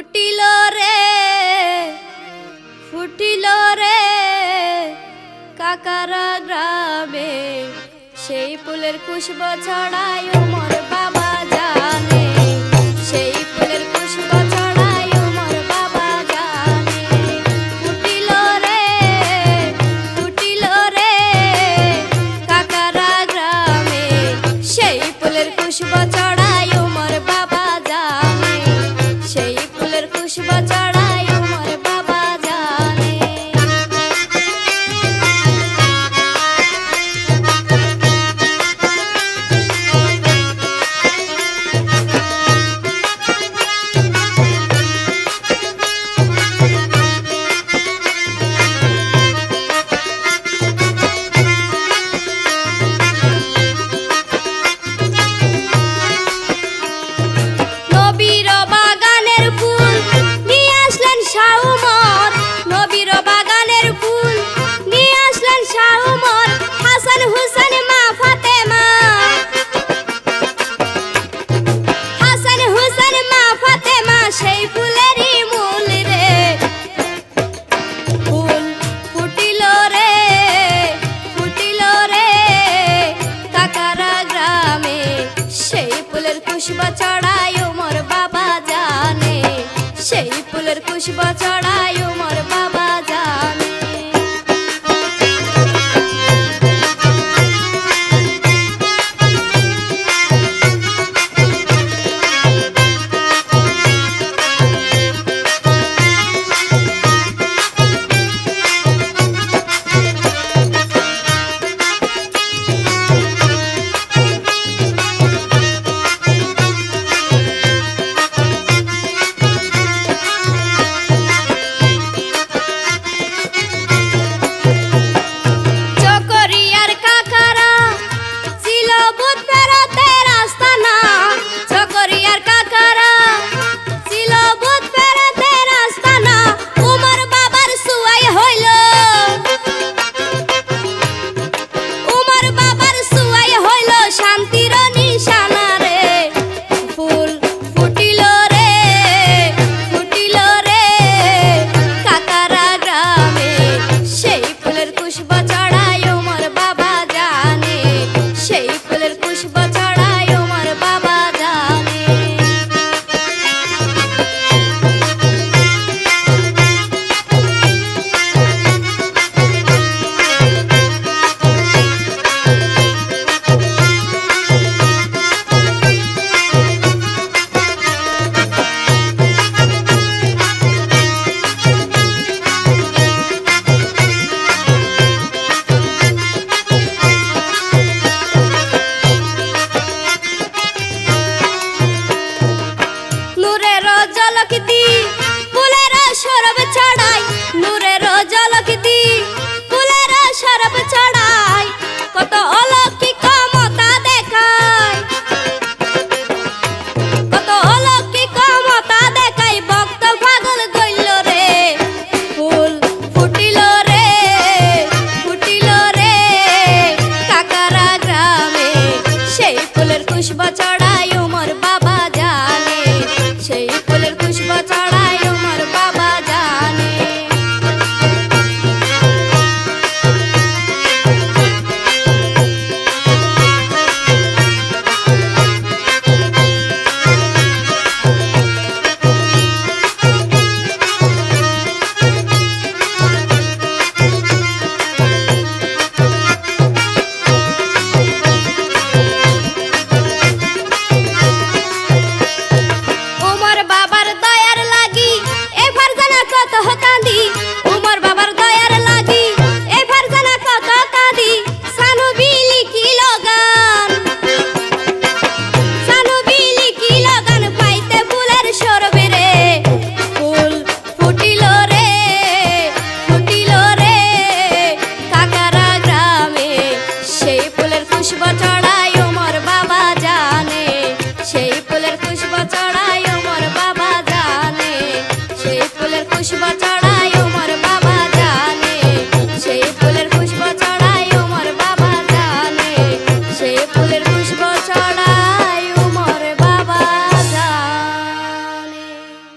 ফুটিল রে ফুটিল রে কাকারা গ্রামে সেই ফুলের খুশবু ছড়ায় মোর বাবা জানে সেই ফুলের খুশবু ছড়ায় মোর বাবা জানে ফুটিল রে কাকারা গ্রামে সেই ফুলের খুশবু ছড়ায় মোর বাবা জানে সেই ফুলের খুশবু ছড়ায় মোর বাবা জানে খুশবু ছড়ায় মোর বাবা জানে সেই ফুলের খুশবু ছড়ায় মোর বাবা জানে খুশবু ছড়ায় মোর বাবা জানে সেই ফুলের খুশবু ছড়ায়